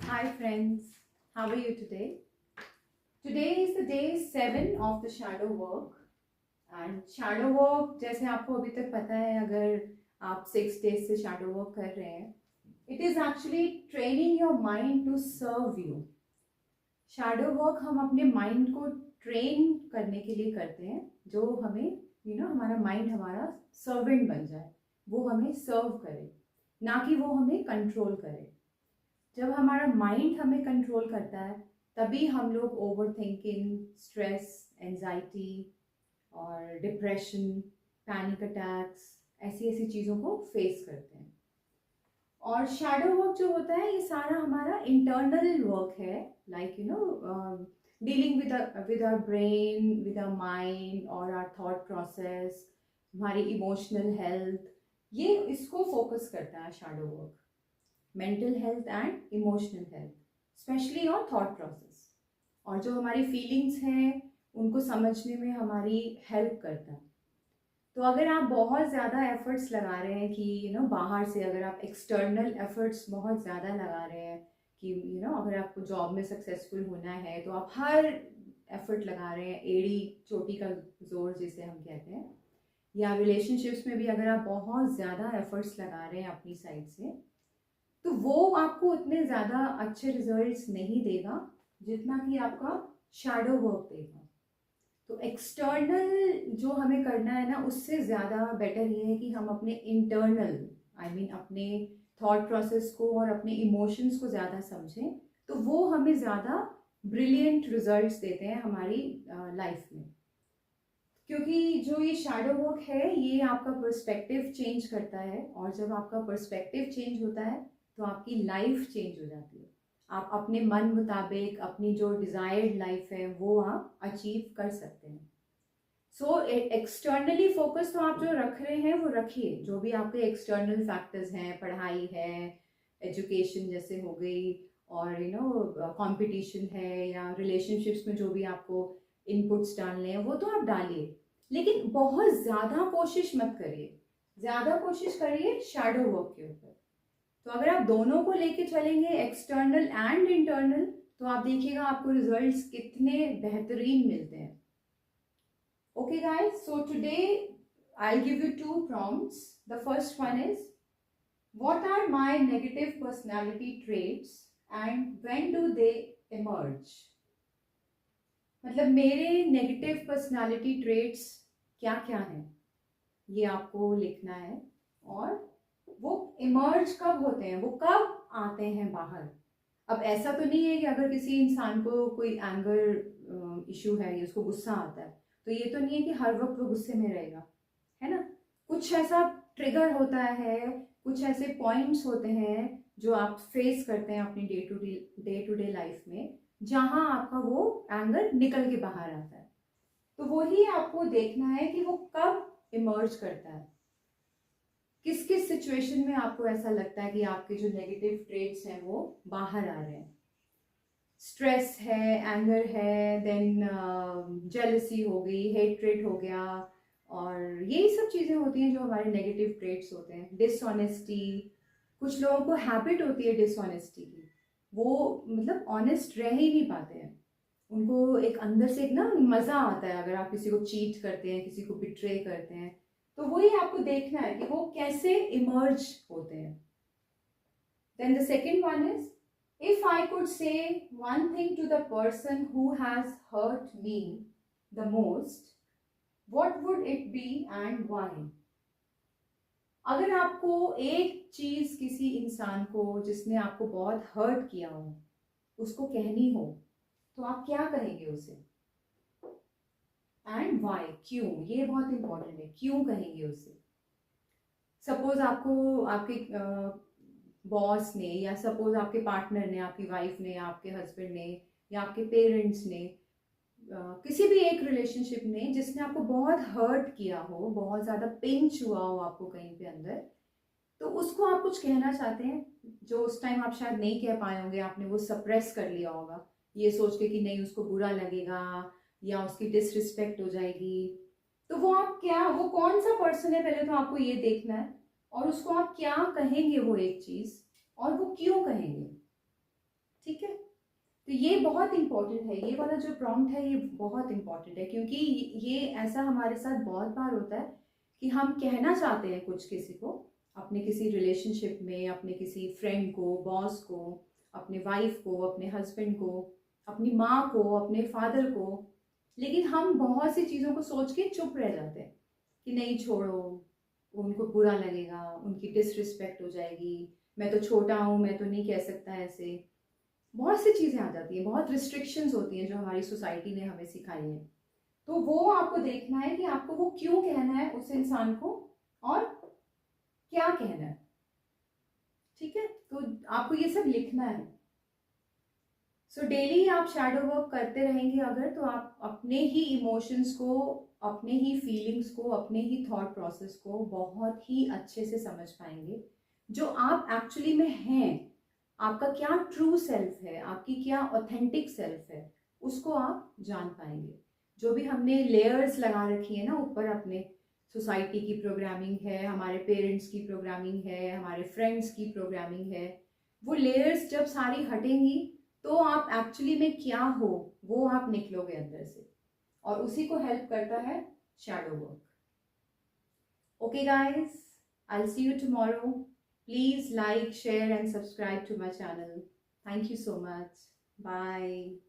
Hi friends, how are you today? Today is the day 7 of the shadow work and shadow work जैसे आपको अभी तक पता है अगर आप 6 days से shadow work कर रहे हैं it is actually training your mind to serve you. shadow work हम अपने mind को train करने के लिए करते हैं जो हमें हमारा mind हमारा servant बन जाए, वो हमें serve करे ना कि वो हमें control करे. जब हमारा माइंड हमें कंट्रोल करता है तभी हम लोग ओवर थिंकिंग, स्ट्रेस, एंजाइटी और डिप्रेशन, पैनिक अटैक्स ऐसी ऐसी चीज़ों को फेस करते हैं. और शैडो वर्क जो होता है ये सारा हमारा इंटरनल वर्क है, like dealing with our brain, with our mind और आवर थॉट प्रोसेस, हमारी इमोशनल हेल्थ, ये इसको फोकस करता है shadow work. Mental health and emotional health, especially और थॉट प्रोसेस, और जो हमारी फीलिंग्स हैं उनको समझने में हमारी हेल्प करता है. तो अगर आप बहुत ज़्यादा एफर्ट्स लगा रहे हैं कि बाहर से अगर आप एक्सटर्नल एफर्ट्स बहुत ज़्यादा लगा रहे हैं कि अगर आपको जॉब में सक्सेसफुल होना है तो आप हर एफर्ट लगा रहे हैं, एड़ी चोटी का जोर जिसे हम कहते हैं, या रिलेशनशिप्स में भी अगर आप बहुत ज़्यादा एफर्ट्स लगा रहे हैं अपनी साइड से, तो वो आपको उतने ज़्यादा अच्छे रिजल्ट्स नहीं देगा जितना कि आपका शैडो वर्क देगा. तो एक्सटर्नल जो हमें करना है ना, उससे ज़्यादा बेटर ये है कि हम अपने इंटरनल अपने थॉट प्रोसेस को और अपने इमोशंस को ज़्यादा समझें, तो वो हमें ज़्यादा ब्रिलियंट रिजल्ट्स देते हैं हमारी लाइफ में. क्योंकि जो ये शैडो वर्क है ये आपका पर्सपेक्टिव चेंज करता है, और जब आपका पर्सपेक्टिव चेंज होता है तो आपकी लाइफ चेंज हो जाती है. आप अपने मन मुताबिक अपनी जो डिज़ायर्ड लाइफ है वो आप अचीव कर सकते हैं. सो एक्सटर्नली फोकस तो आप जो रख रहे हैं वो रखिए, जो भी आपके एक्सटर्नल फैक्टर्स हैं, पढ़ाई है, एजुकेशन जैसे हो गई, और कंपटीशन है, या रिलेशनशिप्स में जो भी आपको इनपुट्स डालने हैं वो तो आप डालिए, लेकिन बहुत ज़्यादा कोशिश मत करिए. ज़्यादा कोशिश करिए शैडो वर्क के ऊपर. तो अगर आप दोनों को लेके चलेंगे, एक्सटर्नल एंड इंटरनल, तो आप देखिएगा आपको रिजल्ट्स कितने बेहतरीन मिलते हैं. Okay guys, so today I'll give you 2 prompts. The first one is, what are my negative personality traits and when do they emerge? मतलब मेरे नेगेटिव पर्सनालिटी ट्रेट्स क्या क्या हैं ये आपको लिखना है, और वो इमर्ज कब होते हैं, वो कब आते हैं बाहर. अब ऐसा तो नहीं है कि अगर किसी इंसान को कोई एंगर इशू है या उसको गुस्सा आता है तो ये तो नहीं है कि हर वक्त वो गुस्से में रहेगा, है ना. कुछ ऐसा ट्रिगर होता है, कुछ ऐसे पॉइंट्स होते हैं जो आप फेस करते हैं अपनी डे टू डे लाइफ में, जहां आपका वो एंगर निकल के बाहर आता है. तो वही आपको देखना है कि वो कब इमर्ज करता है, किस किस सिचुएशन में आपको ऐसा लगता है कि आपके जो नेगेटिव ट्रेट्स हैं वो बाहर आ रहे हैं. स्ट्रेस है, एंगर है, देन जेलसी हो गई, हेट्रेट हो गया, और यही सब चीज़ें होती हैं जो हमारे नेगेटिव ट्रेट्स होते हैं. डिसऑनेस्टी, कुछ लोगों को हैबिट होती है डिसऑनेस्टी की, वो मतलब ऑनेस्ट रह ही नहीं पाते हैं. उनको एक अंदर से एक मज़ा आता है अगर आप किसी को चीट करते हैं, किसी को बिट्रे करते हैं. तो वही आपको देखना है कि वो कैसे इमर्ज होते हैं. Then the second one is, if I could say one thing to the person who has hurt me the most, what would it be and why? अगर आपको एक चीज किसी इंसान को जिसने आपको बहुत हर्ट किया हो उसको कहनी हो तो आप क्या कहेंगे उसे, एंड वाई, क्यों. ये बहुत इंपॉर्टेंट है, क्यों कहेंगे उसे. सपोज आपको आपके बॉस ने, या सपोज आपके पार्टनर ने, आपकी वाइफ ने, या आपके हस्बैंड ने, या आपके पेरेंट्स ने, किसी भी एक रिलेशनशिप ने जिसने आपको बहुत हर्ट किया हो, बहुत ज़्यादा पिंच हुआ हो आपको कहीं पे अंदर, तो उसको आप कुछ कहना चाहते हैं जो उस टाइम आप शायद नहीं कह पाए होंगे, आपने वो सप्रेस कर लिया होगा ये सोच के कि नहीं उसको बुरा लगेगा या उसकी डिसरिस्पेक्ट हो जाएगी. तो वो आप क्या, वो कौन सा पर्सन है पहले तो आपको ये देखना है, और उसको आप क्या कहेंगे वो एक चीज, और वो क्यों कहेंगे. ठीक है, तो ये बहुत इंपॉर्टेंट है, ये वाला जो प्रॉम्प्ट है ये बहुत इंपॉर्टेंट है, क्योंकि ये ऐसा हमारे साथ बहुत बार होता है कि हम कहना चाहते हैं कुछ किसी को, अपने किसी रिलेशनशिप में, अपने किसी फ्रेंड को, बॉस को, अपने वाइफ को, अपने हस्बैंड को, अपनी माँ को, अपने फादर को, लेकिन हम बहुत सी चीज़ों को सोच के चुप रह जाते हैं कि नहीं छोड़ो, उनको बुरा लगेगा, उनकी डिसरिस्पेक्ट हो जाएगी, मैं तो छोटा हूँ, मैं तो नहीं कह सकता ऐसे। बहुत सी चीज़ें आ जाती हैं, बहुत रिस्ट्रिक्शंस होती हैं जो हमारी सोसाइटी ने हमें सिखाई हैं। तो वो आपको देखना है कि आपको वो क्यों कहना है उस इंसान को और क्या कहना है। ठीक है, तो आपको ये सब लिखना है। सो डेली आप शैडो वर्क करते रहेंगे अगर, तो आप अपने ही इमोशंस को, अपने ही फीलिंग्स को, अपने ही थॉट प्रोसेस को बहुत ही अच्छे से समझ पाएंगे, जो आप एक्चुअली में हैं, आपका क्या ट्रू सेल्फ है, आपकी क्या ऑथेंटिक सेल्फ है, उसको आप जान पाएंगे। जो भी हमने लेयर्स लगा रखी है ना ऊपर, अपने सोसाइटी की प्रोग्रामिंग है, हमारे पेरेंट्स की प्रोग्रामिंग है, हमारे फ्रेंड्स की प्रोग्रामिंग है, वो लेयर्स जब सारी हटेंगी तो आप एक्चुअली में क्या हो वो आप निकलोगे अंदर से, और उसी को हेल्प करता है shadow work. Okay guys, I will see you tomorrow. Please like, share and subscribe to my channel. Thank you so much. Bye.